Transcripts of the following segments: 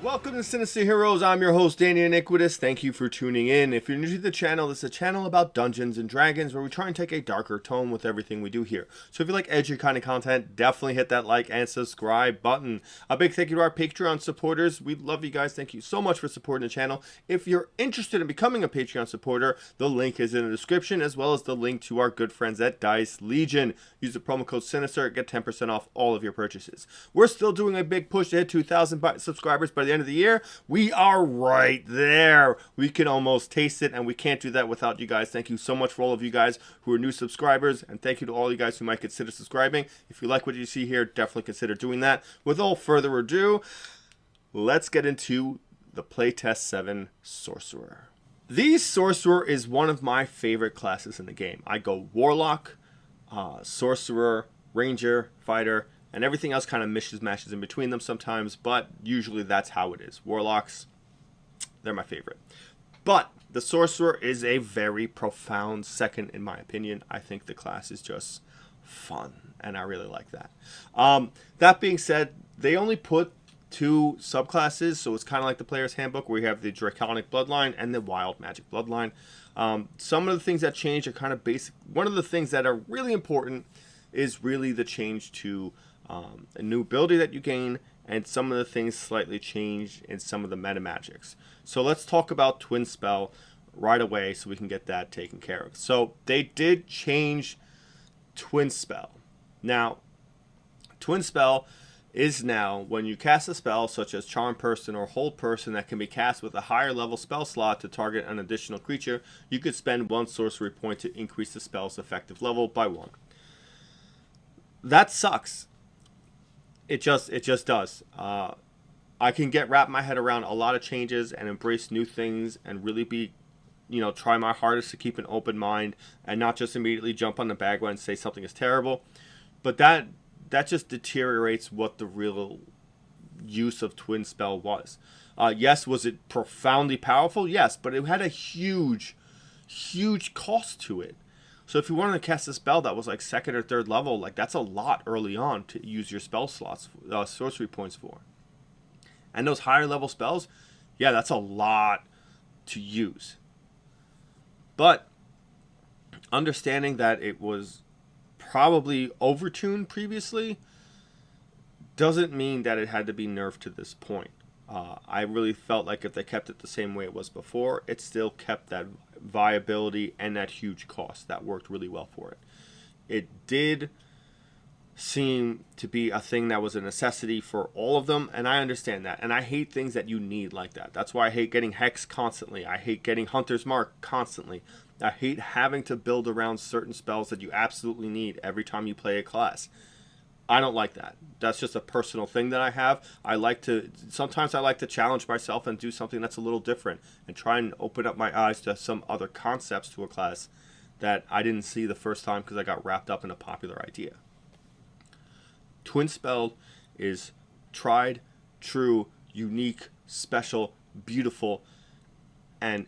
Welcome to Sinister Heroes. I'm your host, Danny Iniquitous. Thank you for tuning in. If you're new to the channel, this is a channel about Dungeons and Dragons where we try and take a darker tone with everything we do here. So if you like edgy kind of content, definitely hit that like and subscribe button. A big thank you to our Patreon supporters. We love you guys. Thank you so much for supporting the channel. If you're interested in becoming a Patreon supporter, the link is in the description, as well as the link to our good friends at Dice Legion. Use the promo code Sinister, get 10% off all of your purchases. We're still doing a big push to hit 2,000 subscribers by the end of the year. We are right there. We can almost taste it, and we can't do that without you guys. Thank you so much for all of you guys who are new subscribers, and thank you to all you guys who might consider subscribing. If you like what you see here, definitely consider doing that. With all further ado, let's get into the Playtest 7 Sorcerer. The Sorcerer is one of my favorite classes in the game. I go Warlock, Sorcerer, Ranger, Fighter, and everything else kind of mashes in between them sometimes, but usually that's how it is. Warlocks, they're my favorite. But the Sorcerer is a very profound second, in my opinion. I think the class is just fun, and I really like that. That being said, they only put 2 subclasses, so it's kind of like the Player's Handbook, where you have the Draconic Bloodline and the Wild Magic Bloodline. Some of the things that change are kind of basic. One of the things that are really important is really the change to a new ability that you gain, and some of the things slightly changed in some of the meta magics. So let's talk about Twin Spell right away so we can get that taken care of. So they did change Twin Spell. Now, Twin Spell is now when you cast a spell such as Charm Person or Hold Person that can be cast with a higher level spell slot to target an additional creature, you could spend 1 sorcery point to increase the spell's effective level by 1. That sucks. It just does. I can wrap my head around a lot of changes and embrace new things and really be, try my hardest to keep an open mind and not just immediately jump on the bandwagon and say something is terrible. But that just deteriorates what the real use of Twin Spell was. Yes, was it profoundly powerful? Yes, but it had a huge cost to it. So if you wanted to cast a spell that was like 2nd or 3rd level, like that's a lot early on to use your spell slots, sorcery points for. And those higher level spells, yeah, that's a lot to use. But understanding that it was probably overtuned previously doesn't mean that it had to be nerfed to this point. I really felt like if they kept it the same way it was before, it still kept that viability and that huge cost. That worked really well for it. It did seem to be a thing that was a necessity for all of them, and I understand that. And I hate things that you need like that. That's why I hate getting Hex constantly. I hate getting Hunter's Mark constantly. I hate having to build around certain spells that you absolutely need every time you play a class. I don't like that. That's just a personal thing that I have. Sometimes I like to challenge myself and do something that's a little different and try and open up my eyes to some other concepts to a class that I didn't see the first time because I got wrapped up in a popular idea. Twin Spell is tried, true, unique, special, beautiful, and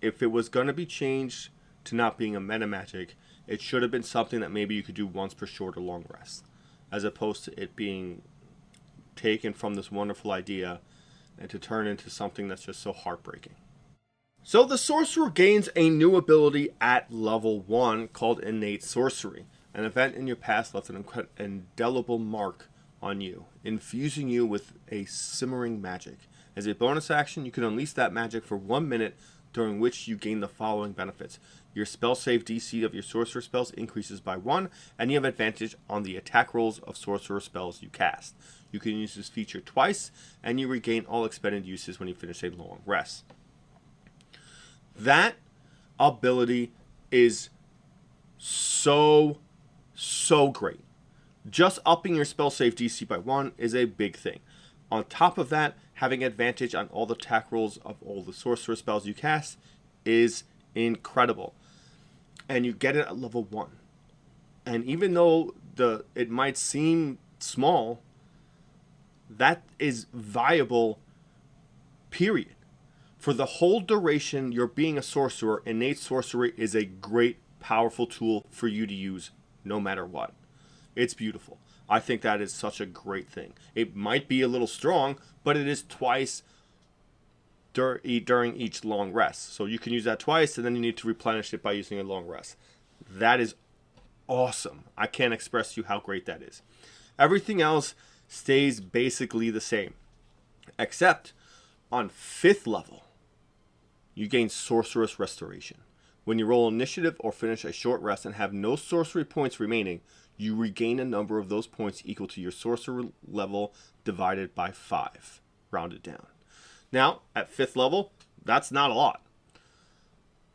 if it was going to be changed to not being a meta magic, it should have been something that maybe you could do once per short or long rest, as opposed to it being taken from this wonderful idea and to turn into something that's just so heartbreaking. So the Sorcerer gains a new ability at level 1 called Innate Sorcery. An event in your past left an indelible mark on you, infusing you with a simmering magic. As a bonus action, you can unleash that magic for 1 minute, during which you gain the following benefits. Your spell save DC of your sorcerer spells increases by 1, and you have advantage on the attack rolls of sorcerer spells you cast. You can use this feature twice, and you regain all expended uses when you finish a long rest. That ability is so great. Just upping your spell save DC by 1 is a big thing. On top of that, having advantage on all the attack rolls of all the sorcerer spells you cast is incredible. And you get it at level 1. And even though it might seem small, that is viable, period. For the whole duration you're being a sorcerer, Innate Sorcery is a great, powerful tool for you to use no matter what. It's beautiful. I think that is such a great thing. It might be a little strong, but it is twice during each long rest. So you can use that twice, and then you need to replenish it by using a long rest. That is awesome. I can't express to you how great that is. Everything else stays basically the same, except on 5th level, you gain Sorcerous Restoration. When you roll initiative or finish a short rest and have no sorcery points remaining, you regain a number of those points equal to your sorcerer level divided by 5, rounded down. Now, at 5th level, that's not a lot,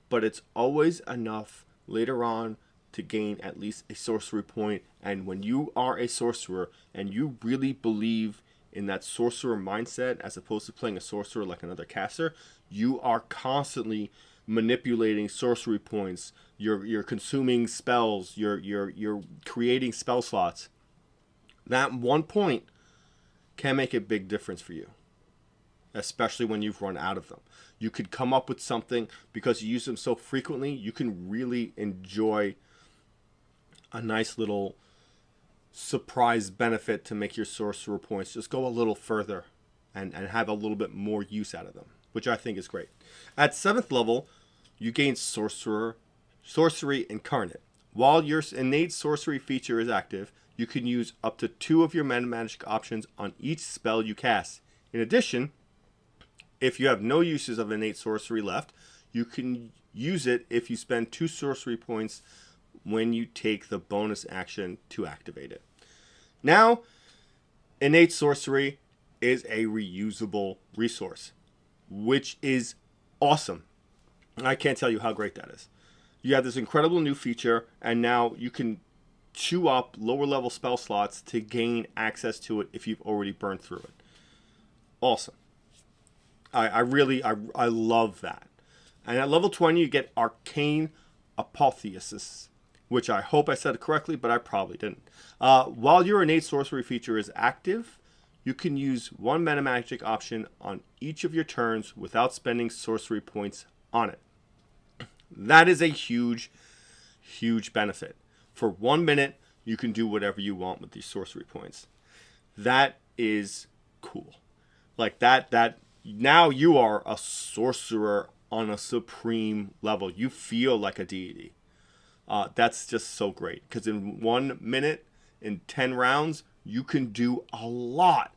but it's always enough later on to gain at least a sorcery point. And when you are a sorcerer and you really believe in that sorcerer mindset as opposed to playing a sorcerer like another caster, you are constantly manipulating sorcery points. You're consuming spells. You're creating spell slots. That 1 point can make a big difference for you, especially when you've run out of them. You could come up with something, because you use them so frequently, you can really enjoy a nice little surprise benefit to make your sorcerer points just go a little further and have a little bit more use out of them, which I think is great. At 7th level, you gain Sorcery Incarnate. While your innate sorcery feature is active, you can use up to 2 of your mana magic options on each spell you cast. In addition, if you have no uses of innate sorcery left, you can use it if you spend 2 sorcery points when you take the bonus action to activate it. Now, innate sorcery is a reusable resource, which is awesome. I can't tell you how great that is. You have this incredible new feature, and now you can chew up lower level spell slots to gain access to it if you've already burned through it. Awesome. I love that. And at level 20, you get Arcane Apotheosis, which I hope I said correctly, but I probably didn't. While your innate sorcery feature is active, you can use 1 mana magic option on each of your turns without spending sorcery points on it. That is a huge, huge benefit. For 1 minute, you can do whatever you want with these sorcery points. That is cool. Like that now you are a sorcerer on a supreme level. You feel like a deity. That's just so great, because in 1 minute, in 10 rounds, you can do a lot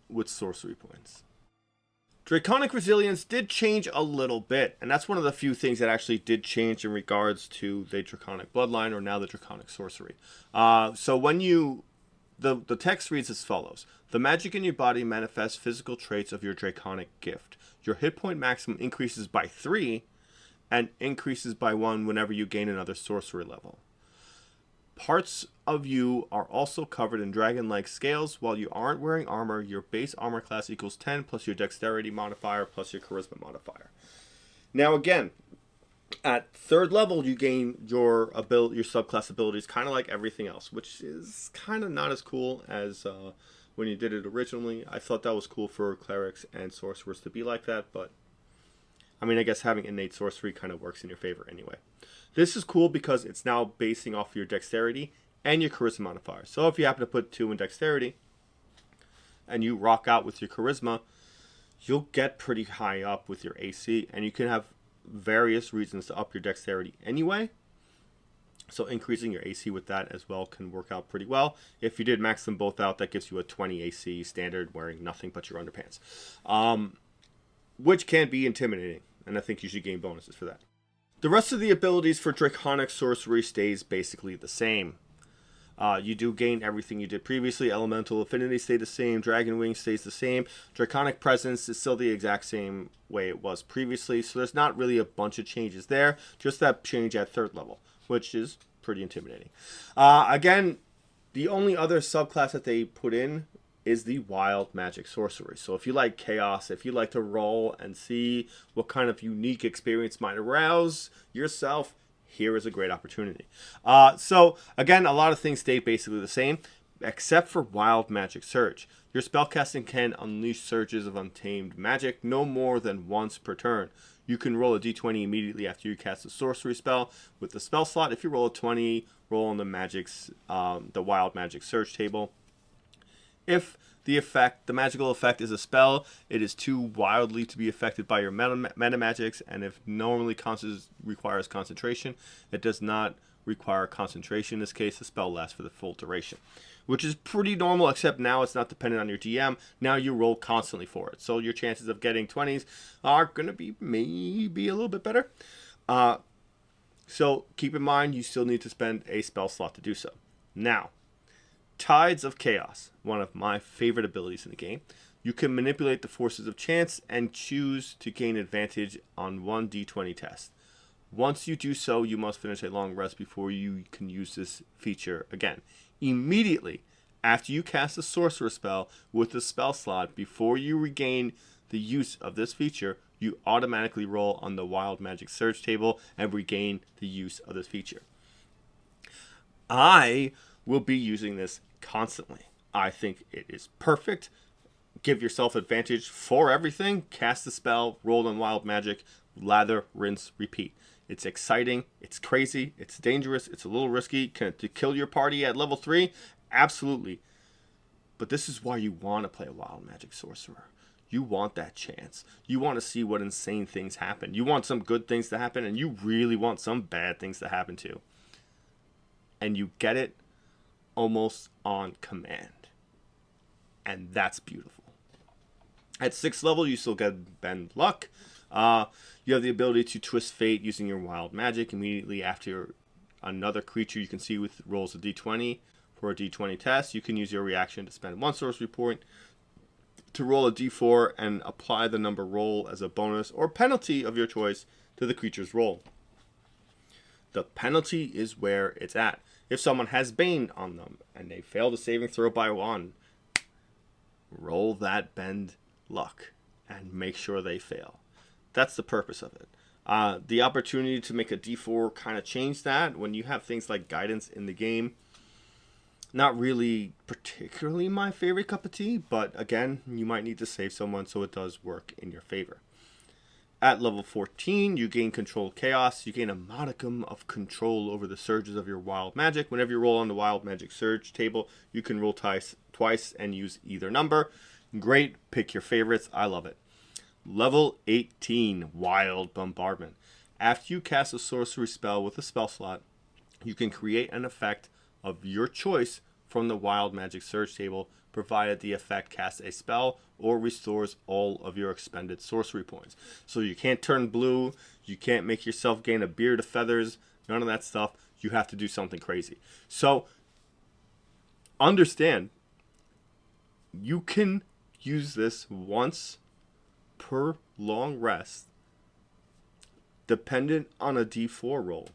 with sorcery points. Draconic Resilience did change a little bit, and that's one of the few things that actually did change in regards to the Draconic Bloodline, or now the Draconic Sorcery. So when the text reads as follows: the magic in your body manifests physical traits of your Draconic gift. Your hit point maximum increases by 3 and increases by 1 whenever you gain another sorcery level. Parts of you are also covered in dragon-like scales. While you aren't wearing armor, your base armor class equals 10 plus your dexterity modifier plus your charisma modifier. Now again, at 3rd level, you gain your subclass abilities, kind of like everything else, which is kind of not as cool as when you did it originally. I thought that was cool for clerics and sorcerers to be like that, but I mean, I guess having innate sorcery kind of works in your favor anyway. This is cool because it's now basing off your dexterity and your charisma modifier. So if you happen to put 2 in dexterity and you rock out with your charisma, you'll get pretty high up with your AC, and you can have various reasons to up your dexterity anyway. So increasing your AC with that as well can work out pretty well. If you did max them both out, that gives you a 20 AC standard wearing nothing but your underpants, which can be intimidating, and I think you should gain bonuses for that. The rest of the abilities for Draconic Sorcery stays basically the same. You do gain everything you did previously. Elemental Affinity stay the same. Dragon Wing stays the same. Draconic Presence is still the exact same way it was previously. So there's not really a bunch of changes there. Just that change at 3rd level, which is pretty intimidating. Again, the only other subclass that they put in is the Wild Magic Sorcery. So if you like chaos, if you like to roll and see what kind of unique experience might arouse yourself, here is a great opportunity. So again, a lot of things stay basically the same, except for Wild Magic Surge. Your spellcasting can unleash surges of untamed magic no more than once per turn. You can roll a d20 immediately after you cast a sorcery spell with the spell slot. If you roll a 20 roll on the the wild magic search table. If the magical effect is a spell, it is too wildly to be affected by your meta magics, and if normally requires concentration, it does not require concentration. In this case, the spell lasts for the full duration, which is pretty normal, except now it's not dependent on your DM. Now you roll constantly for it, so your chances of getting 20s are going to be maybe a little bit better. So keep in mind, you still need to spend a spell slot to do so. Now, Tides of Chaos, one of my favorite abilities in the game. You can manipulate the forces of chance and choose to gain advantage on 1d20 test. Once you do so, you must finish a long rest before you can use this feature again. Immediately after you cast a sorcerer spell with the spell slot, before you regain the use of this feature, you automatically roll on the wild magic search table and regain the use of this feature. I will be using this constantly. I think it is perfect. Give yourself advantage for everything. Cast the spell, roll on wild magic, lather, rinse, repeat. It's exciting, it's crazy, it's dangerous, it's a little risky. Can it kill your party at level 3? Absolutely. But this is why you want to play a wild magic sorcerer. You want that chance. You want to see what insane things happen. You want some good things to happen, and you really want some bad things to happen too. And you get it almost on command. And that's beautiful. At 6th level, you still get Bend Luck. You have the ability to twist fate using your wild magic. Immediately after another creature you can see with rolls a d20 for a d20 test, you can use your reaction to spend 1 sorcery point to roll a d4 and apply the number roll as a bonus or penalty of your choice to the creature's roll. The penalty is where it's at. If someone has Bane on them and they fail the saving throw by 1, roll that Bend Luck and make sure they fail. That's the purpose of it. The opportunity to make a d4 kind of changed that. When you have things like guidance in the game, not really particularly my favorite cup of tea, but again, you might need to save someone, so it does work in your favor. At level 14, you gain Control Chaos. You gain a modicum of control over the surges of your wild magic. Whenever you roll on the wild magic surge table, you can roll twice and use either number. Great, pick your favorites. I love it. Level 18, Wild Bombardment. After you cast a sorcery spell with a spell slot, you can create an effect of your choice from the wild magic search table, provided the effect casts a spell or restores all of your expended sorcery points. So you can't turn blue, you can't make yourself gain a beard of feathers, none of that stuff. You have to do something crazy. So understand, you can use this once per long rest, dependent on a d4 roll.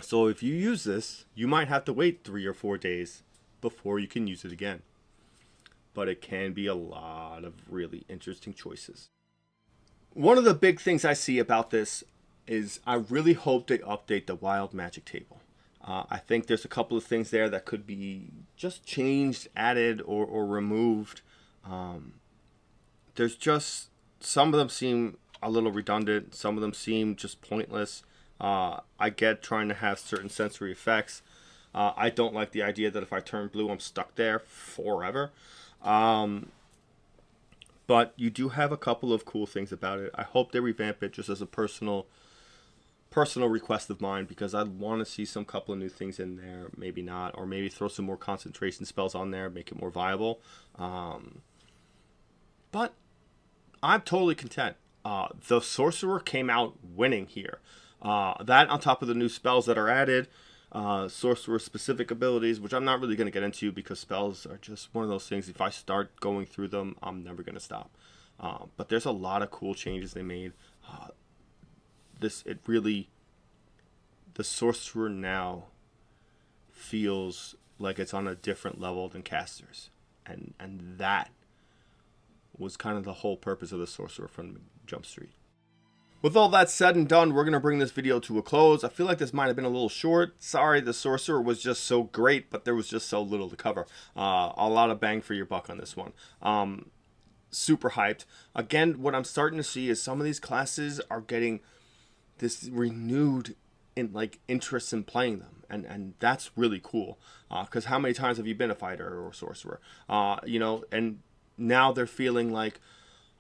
So if you use this, you might have to wait 3 or 4 days before you can use it again. But it can be a lot of really interesting choices. One of the big things I see about this is I really hope they update the wild magic table. I think there's a couple of things there that could be just changed, added, or removed. There's just, some of them seem a little redundant. Some of them seem just pointless. I get trying to have certain sensory effects. I don't like the idea that if I turn blue, I'm stuck there forever. But you do have a couple of cool things about it. I hope they revamp it just as a personal request of mine, because I want to see some couple of new things in there. Maybe not, or maybe throw some more concentration spells on there, make it more viable. But I'm totally content. The sorcerer came out winning here. That on top of the new spells that are added, sorcerer specific abilities, which I'm not really going to get into because spells are just one of those things. If I start going through them, I'm never going to stop. But there's a lot of cool changes they made. The sorcerer now feels like it's on a different level than casters, and that was kind of the whole purpose of the sorcerer from Jump Street. With all that said and done, we're going to bring this video to a close. I feel like this might have been a little short. Sorry, the sorcerer was just so great, but there was just so little to cover. A lot of bang for your buck on this one. Super hyped. Again, what I'm starting to see is some of these classes are getting this renewed like interest in playing them, and that's really cool. Because how many times have you been a fighter or a sorcerer? You know, and now they're feeling like,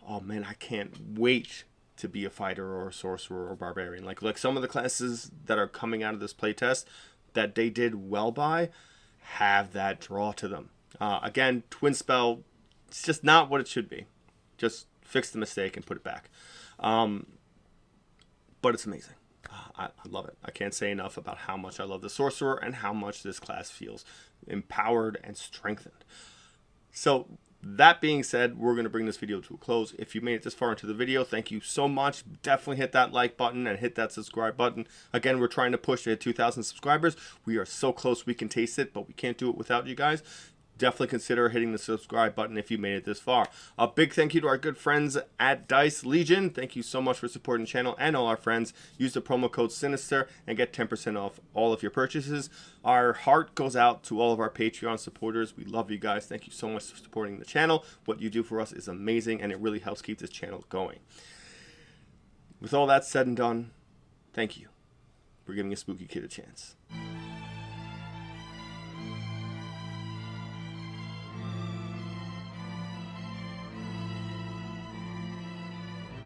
oh man, I can't wait to be a fighter or a sorcerer or barbarian. Like some of the classes that are coming out of this playtest that they did well by have that draw to them. Again, twin spell, it's just not what it should be. Just fix the mistake and put it back. But it's amazing. I love it. I can't say enough about how much I love the sorcerer and how much this class feels empowered and strengthened. So that being said, we're going to bring this video to a close. If you made it this far into the video, thank you so much. Definitely hit that like button and hit that subscribe button. Again, we're trying to push to hit 2,000 subscribers. We are so close we can taste it, but we can't do it without you guys. Definitely consider hitting the subscribe button if you made it this far. A big thank you to our good friends at Dice Legion. Thank you so much for supporting the channel and all our friends. Use the promo code SINISTER and get 10% off all of your purchases. Our heart goes out to all of our Patreon supporters. We love you guys. Thank you so much for supporting the channel. What you do for us is amazing, and it really helps keep this channel going. With all that said and done, thank you for giving a spooky kid a chance.